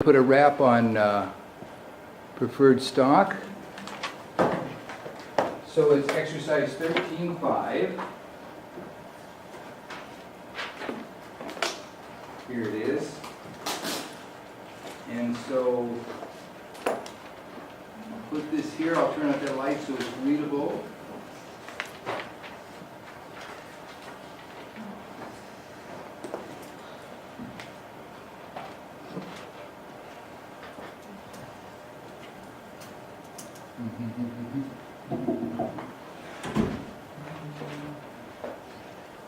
Put a wrap on preferred stock. So it's exercise 13.5. Here it is. And so I'll put this here. I'll turn out that light so it's readable.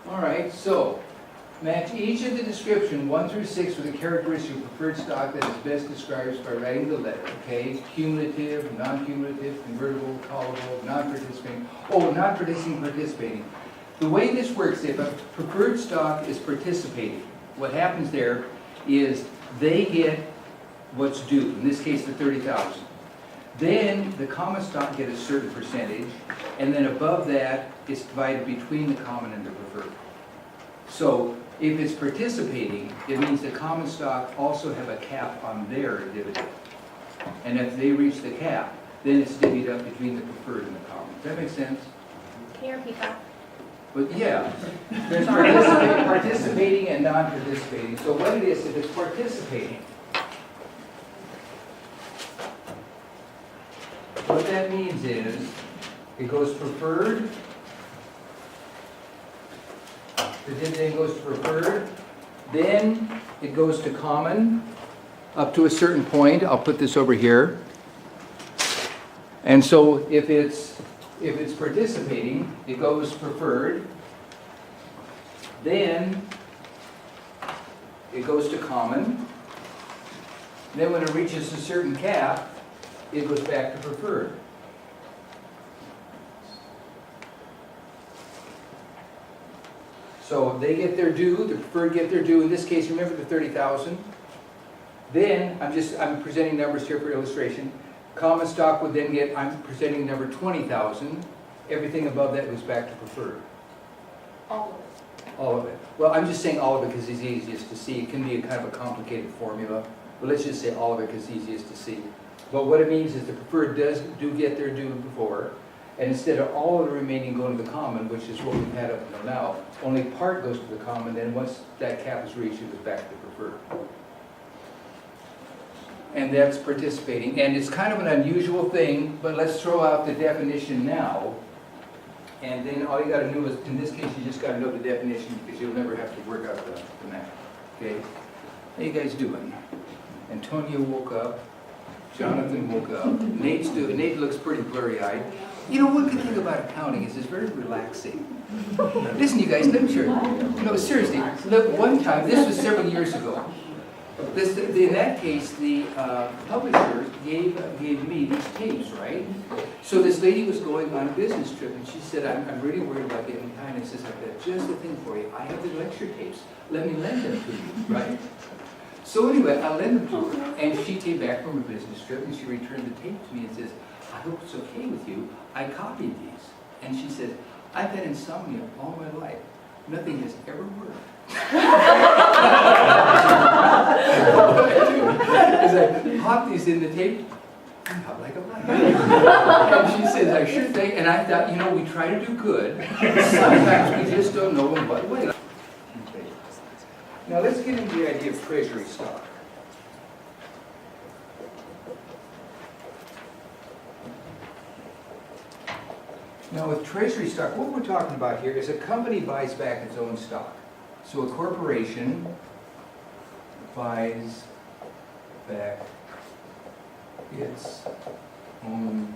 All right, so match each of the description 1 through 6 with a characteristic of preferred stock that is best described by writing the letter. Okay, cumulative, non-cumulative, convertible, callable, non-participating. Oh, non-participating. The way this works, if a preferred stock is participating, what happens there is they get what's due. In this case, the $30,000. Then the common stock get a certain percentage, and then above that, it's divided between the common and the preferred. So if it's participating, it means the common stock also have a cap on their dividend. And if they reach the cap, then it's divvied up between the preferred and the common. Does that make sense? Can you repeat that? But yeah, there's participating and non-participating. So what it is, if it's participating, what that means is, it goes preferred, the dividend goes to preferred, then it goes to common, up to a certain point. I'll put this over here. And so if it's participating, it goes preferred, then it goes to common, then when it reaches a certain cap, it goes back to preferred. So they get their due, the preferred get their due. In this case, remember the 30,000. Then I'm presenting numbers here for illustration. Common stock would then get, I'm presenting number 20,000. Everything above that goes back to preferred. All of it. All of it. Well, I'm just saying all of it because it's easiest to see. It can be a kind of a complicated formula, but let's just say all of it because it's easiest to see. But what it means is the preferred do get their due before, and instead of all of the remaining going to the common, which is what we've had up until now, only part goes to the common, then once that cap is reached, it goes back to the preferred. And that's participating. And it's kind of an unusual thing, but let's throw out the definition now. And then all you got to do is, in this case, you just got to know the definition because you'll never have to work out the math. Okay? How you guys doing? Antonio woke up. Jonathan woke up. Nate looks pretty blurry-eyed. You know, one good thing about accounting is it's very relaxing. Listen, you guys, let me share. No, seriously, look, one time, this was several years ago. In that case, the publisher gave me these tapes, right? So this lady was going on a business trip, and she said, I'm really worried about getting behind. I says, I've got just the thing for you. I have the lecture tapes. Let me lend them to you, right? So anyway, I lent them to her, and she came back from her business trip, and she returned the tape to me and says, I hope it's okay with you. I copied these. And she said, I've had insomnia all my life. Nothing has ever worked. As I popped these in the tape, I'm not like a light. And she says, I sure think, and I thought, you know, we try to do good. Sometimes we just don't know in what way. Okay. Now let's get into the idea of treasury stock. Now with treasury stock, what we're talking about here is a company buys back its own stock. So a corporation buys back its own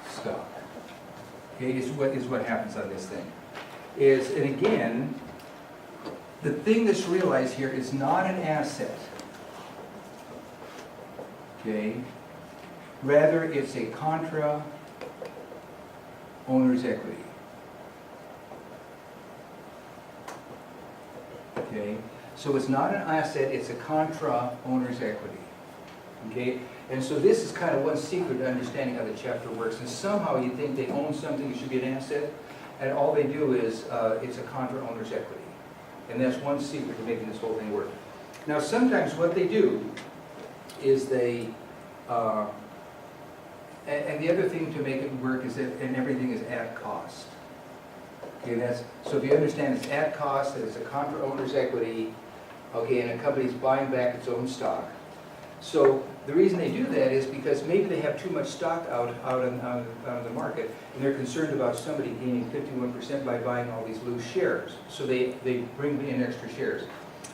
stock. Okay, is what happens on this thing. And again, the thing that's realized here is not an asset. Okay? Rather, it's a contra owner's equity. Okay? So it's not an asset, it's a contra owner's equity. Okay? And so this is kind of one secret to understanding how the chapter works. And somehow you think they own something, it should be an asset, and all they do is it's a contra owner's equity. And that's one secret to making this whole thing work. Now sometimes what they do is they, and the other thing to make it work is that, and everything is at cost. Okay, so if you understand it's at cost, it's a contra owner's equity, okay, and a company's buying back its own stock. So the reason they do that is because maybe they have too much stock out on the market, and they're concerned about somebody gaining 51% by buying all these loose shares. So they bring in extra shares.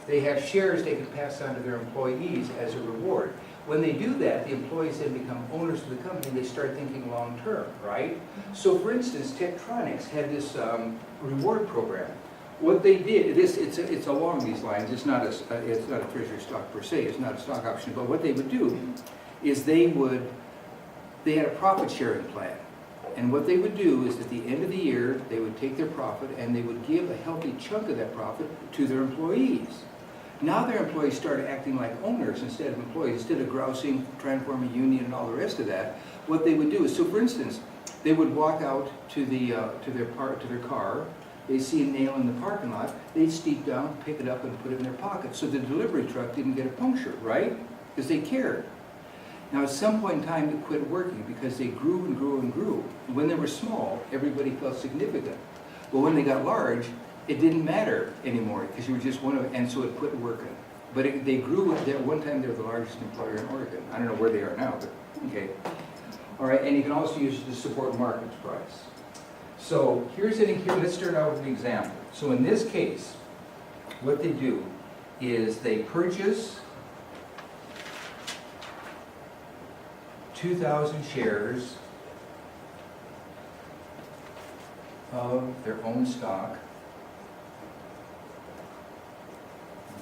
They have shares they can pass on to their employees as a reward. When they do that, the employees then become owners of the company, and they start thinking long-term, right? So for instance, Tektronix had this reward program. What they did, it's along these lines, it's not a treasury stock per se, it's not a stock option, but what they would do is they had a profit sharing plan. And what they would do is at the end of the year, they would take their profit and they would give a healthy chunk of that profit to their employees. Now their employees started acting like owners instead of employees, instead of grousing, trying to form a union and all the rest of that. What they would do is, so for instance, they would walk out to their car. They see a nail in the parking lot, they'd steep down, pick it up, and put it in their pocket. So the delivery truck didn't get a puncture, right? Because they cared. Now at some point in time, it quit working because they grew and grew and grew. When they were small, everybody felt significant. But when they got large, it didn't matter anymore because you were just one of, and so it quit working. But they grew. At one time, they were the largest employer in Oregon. I don't know where they are now, but okay. All right, and you can also use it to support market price. So let's start out with an example. So in this case, what they do is they purchase 2,000 shares of their own stock,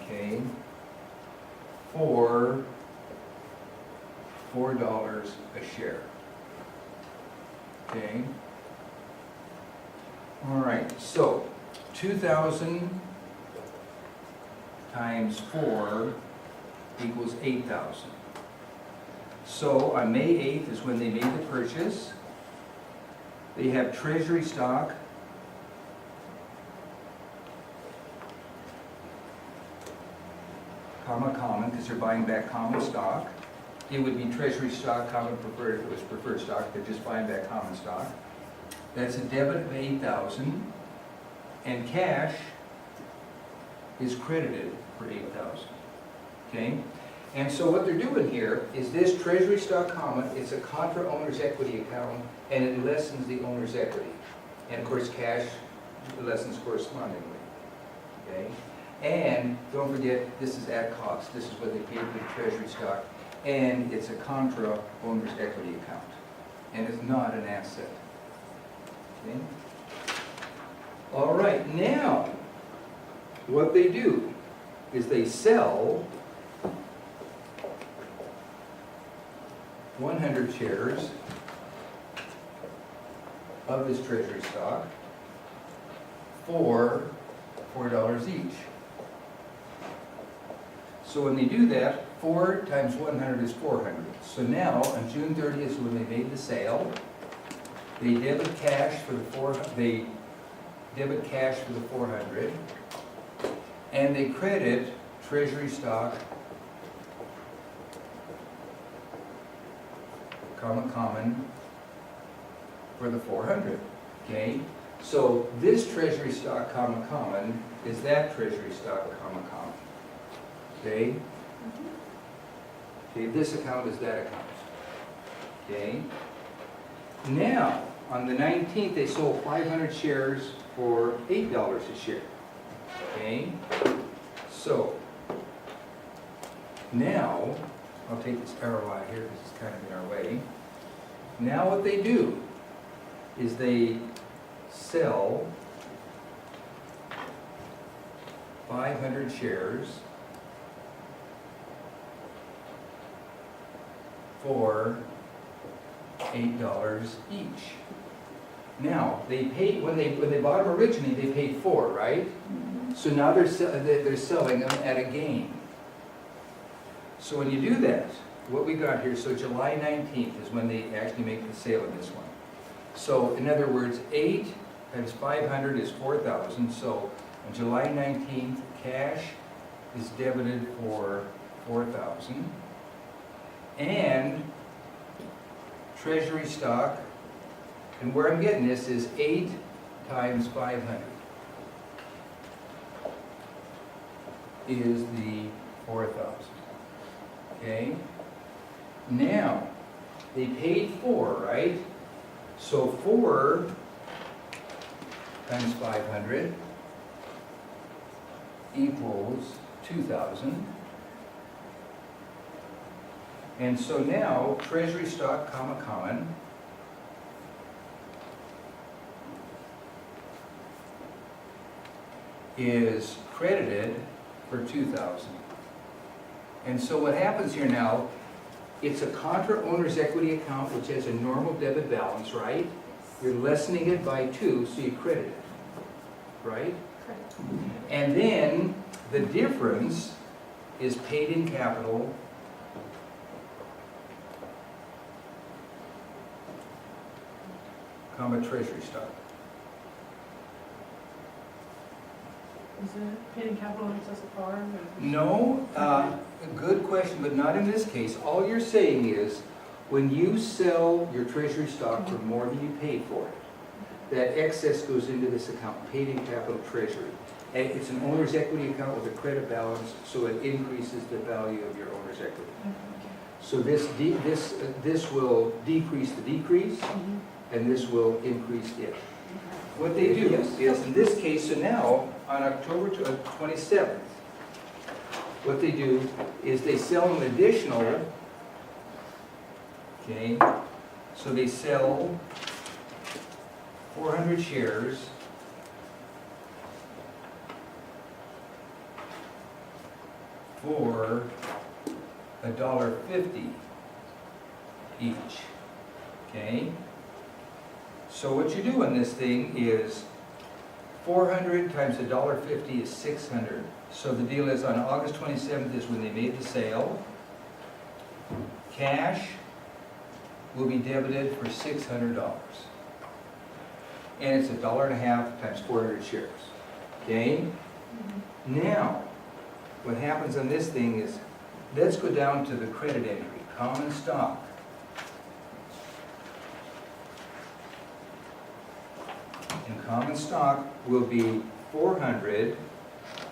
okay, for $4 a share, okay? All right, so 2,000 times 4 equals 8,000. So on May 8th is when they made the purchase. They have treasury stock, common, because they're buying back common stock. It would be treasury stock, common preferred if it was preferred stock. They're just buying back common stock. That's a debit of 8,000, and cash is credited for 8,000, okay? And so what they're doing here is this treasury stock common, it's a contra owner's equity account, and it lessens the owner's equity. And of course, cash lessens correspondingly, okay? And don't forget, this is at cost. This is what they paid for the treasury stock, and it's a contra owner's equity account, and it's not an asset. Okay. All right, now, what they do is they sell 100 shares of this treasury stock for $4 each. So when they do that, 4 times 100 is 400. So now, on June 30th is when they made the sale. They debit cash for the 400, and they credit treasury stock, common, for the 400. Okay, so this treasury stock, common, is that treasury stock, common. Okay. Okay, this account is that account. Okay. Now, on the 19th, they sold 500 shares for $8 a share. Okay? So, now, I'll take this arrow out here because it's kind of in our way. Now what they do is they sell 500 shares for $8 each. Now, they paid, when they bought them originally, they paid $4, right? So now they're selling them at a gain. So when you do that, what we got here, so July 19th is when they actually make the sale of this one. So in other words, 8 times 500 is 4,000. So on July 19th, cash is debited for 4,000. and treasury stock, and where I'm getting this is 8 times 500 is the 4,000. Okay? Now, they paid 4, right? So 4 times 500 equals 2,000. And so now, treasury stock, common, is credited for 2,000. And so what happens here now, it's a contra owner's equity account which has a normal debit balance, right? You're lessening it by 2, so you credit it, right? Correct. And then the difference is paid in capital comma treasury stock. Is it paid in capital in excess of par? No, good question, but not in this case. All you're saying is, when you sell your treasury stock for more than you paid for it, that excess goes into this account, paid in capital treasury. And it's an owner's equity account with a credit balance, so it increases the value of your owner's equity. So this will decrease the decrease, and this will increase it. What they do is, in this case, so now, on October 27th, what they do is they sell an additional, okay, so they sell 400 shares for $1.50 each, okay? So what you do on this thing is 400 times $1.50 is 600. So the deal is on August 27th is when they made the sale. Cash will be debited for $600. And it's $1.50 times 400 shares. Okay? Now, what happens on this thing is, let's go down to the credit entry, common stock. And common stock will be 400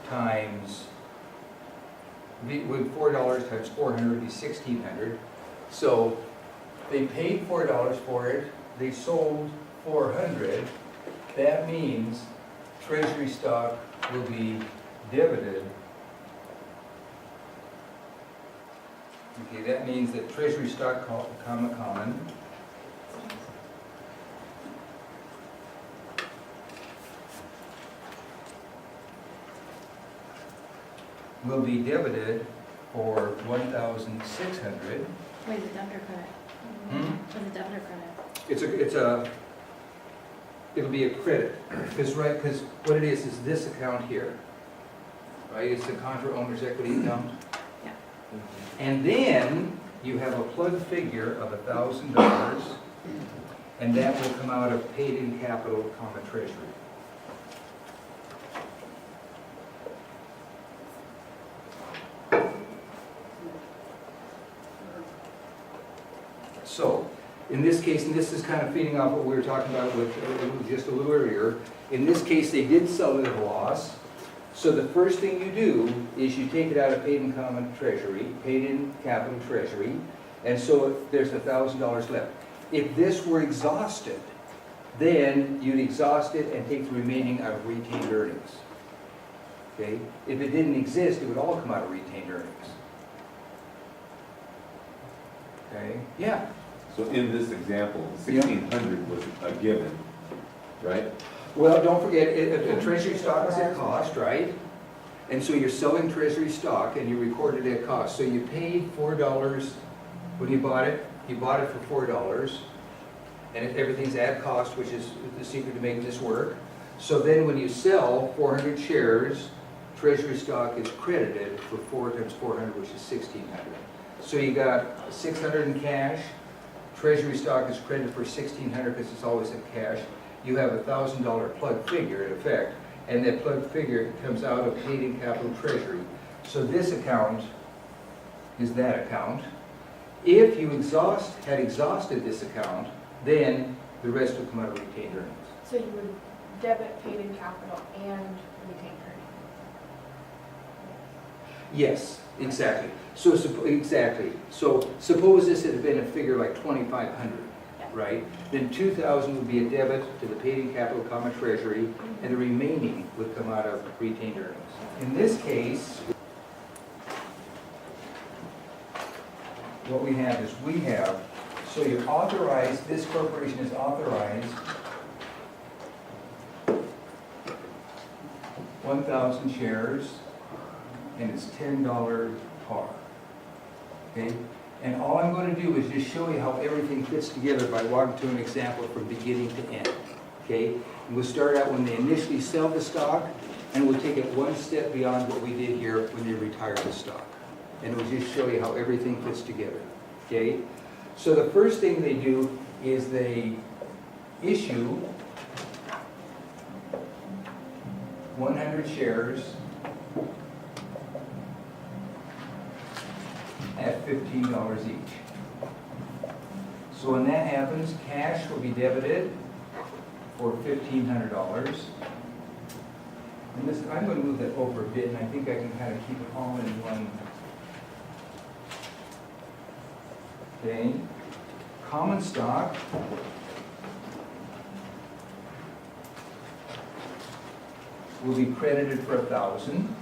times, with $4 times 400 would be 1,600. So they paid $4 for it, they sold 400. That means treasury stock will be debited. Okay, that means that treasury stock, common, will be debited for 1,600. Wait, the debit or credit? Was it debit or credit? It'll be a credit, because what it is this account here, right? It's the contra owner's equity account. Yeah. And then you have a plug figure of $1,000, and that will come out of paid in capital, treasury. So, in this case, and this is kind of feeding off what we were talking about with just a little earlier, in this case they did sell it at a loss. So the first thing you do is you take it out of paid in common treasury, paid in capital treasury, and so there's $1,000 left. If this were exhausted, then you'd exhaust it and take the remaining out of retained earnings. Okay? If it didn't exist, it would all come out of retained earnings. Okay? Yeah. So in this example, 1,600 was a given, right? Well, don't forget, a treasury stock is at cost, right? And so you're selling treasury stock and you recorded it at cost. So you paid $4 when you bought it. You bought it for $4. And everything's at cost, which is the secret to making this work. So then when you sell 400 shares, treasury stock is credited for 4 times 400, which is 1,600. So you got 600 in cash. Treasury stock is credited for 1,600 because it's always in cash. You have a $1,000 plug figure in effect, and that plug figure comes out of paid in capital treasury. So this account is that account, If you had exhausted this account, then the rest would come out of retained earnings. So you would debit paid in capital and retained earnings. Yes, exactly. So, exactly. So suppose this had been a figure like 2,500, right? Then 2,000 would be a debit to the paid in capital, comma, treasury, and the remaining would come out of retained earnings. In this case, what we have is so you're authorized, this corporation is authorized 1,000 shares, and it's $10 par. Okay? And all I'm going to do is just show you how everything fits together by walking through an example from beginning to end. Okay? And we'll start out when they initially sell the stock, and we'll take it one step beyond what we did here when they retire the stock. And we'll just show you how everything fits together. Okay? So the first thing they do is they issue 100 shares at $15 each. So when that happens, cash will be debited for $1,500. And this, I'm going to move that over a bit, and I think I can kind of keep it all in one. Okay. Common stock will be credited for 1,000.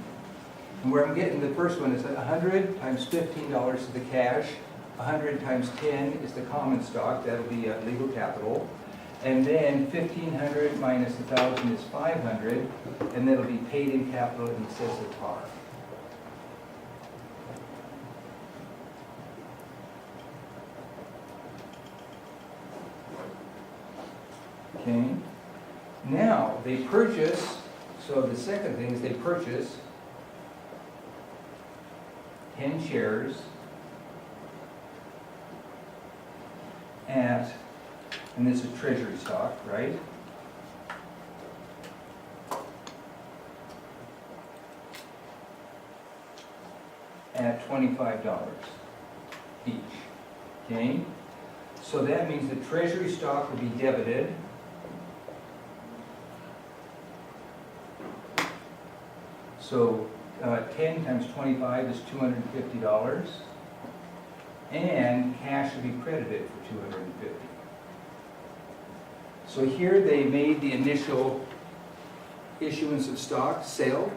And where I'm getting the first one is that 100 times $15 is the cash, 100 times 10 is the common stock, that'll be legal capital. And then 1,500 minus 1,000 is 500, and that'll be paid in capital in excess of par. Okay. Now, they purchase, so the second thing is they purchase 10 shares at, and this is treasury stock, right? At $25 each, okay? So that means the treasury stock will be debited so 10 times 25 is $250, and cash will be credited for $250. So here they made the initial issuance of stock, sale.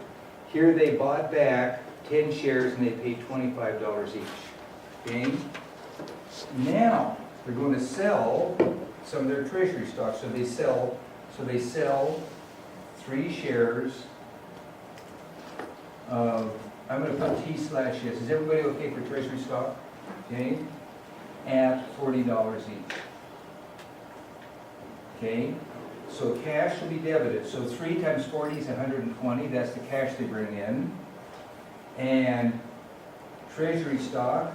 Here they bought back 10 shares and they paid $25 each. Okay? Now they're going to sell some of their treasury stock. So they sell 3 shares of, I'm going to put T/S. Is everybody okay for treasury stock? Okay? At $40 each. Okay? So cash will be debited. So 3 times 40 is 120. That's the cash they bring in. And treasury stock,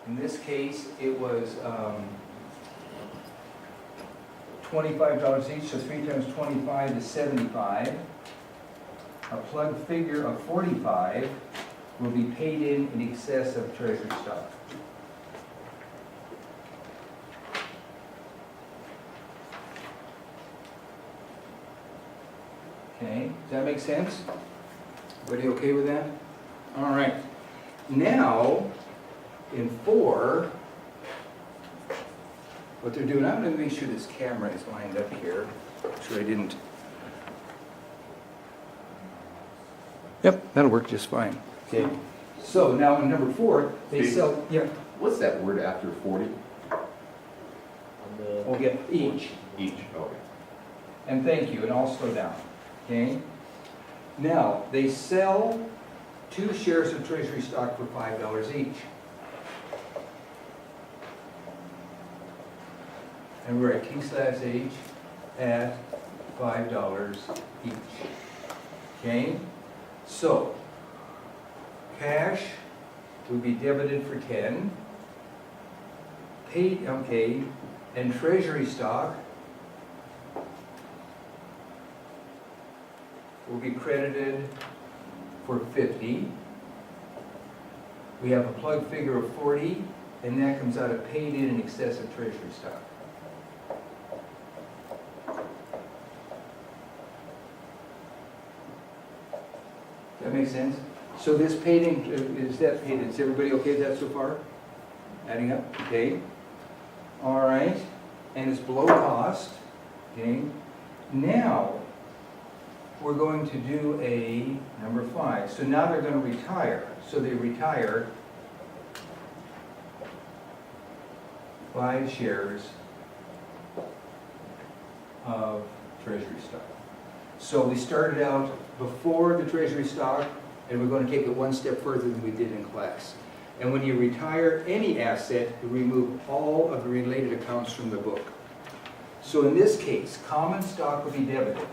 in this case, it was $25 each, so 3 times 25 is 75. A plug figure of 45 will be paid in excess of treasury stock. Okay, does that make sense? Everybody okay with that? All right. Now, in 4, what they're doing, I'm going to make sure this camera is lined up here. Make sure I didn't. Yep, that'll work just fine. Okay. So now in number 4, they Steve? sell. Yeah. What's that word after 40? We'll get each. Each, okay. And thank you, and I'll slow down. Okay. Now they sell 2 shares of treasury stock for $5 each. And we're at T/H at $5 each. Okay? So, cash will be debited for 10. Paid, okay, and treasury stock will be credited for 50. We have a plug figure of 40, and that comes out of paid in excess of treasury stock. Does that make sense? So this paid in, is that paid in? Is everybody okay with that so far? Adding up, okay. All right, and it's below cost, okay. Now, we're going to do a number 5. So now they're going to retire. So they retire 5 shares of treasury stock. So we started out before the treasury stock, and we're going to take it one step further than we did in class. And when you retire any asset, you remove all of the related accounts from the book. So in this case, common stock will be debited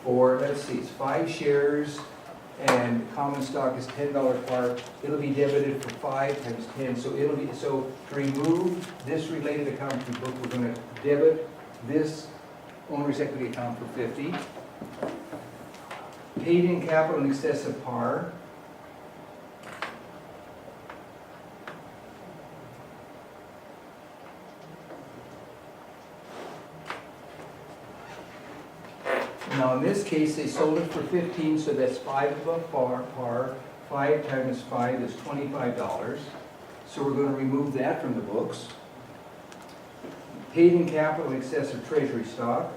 for, let's see, it's 5 shares, and common stock is $10 par. It'll be debited for 5 times 10. So it'll be, so to remove this related account from the book, we're going to debit this owner's equity account for 50. Paid in capital in excess of par. Now in this case, they sold it for 15, so that's 5 above par. 5 times 5 is $25. So we're going to remove that from the books. Paid in capital in excess of treasury stock.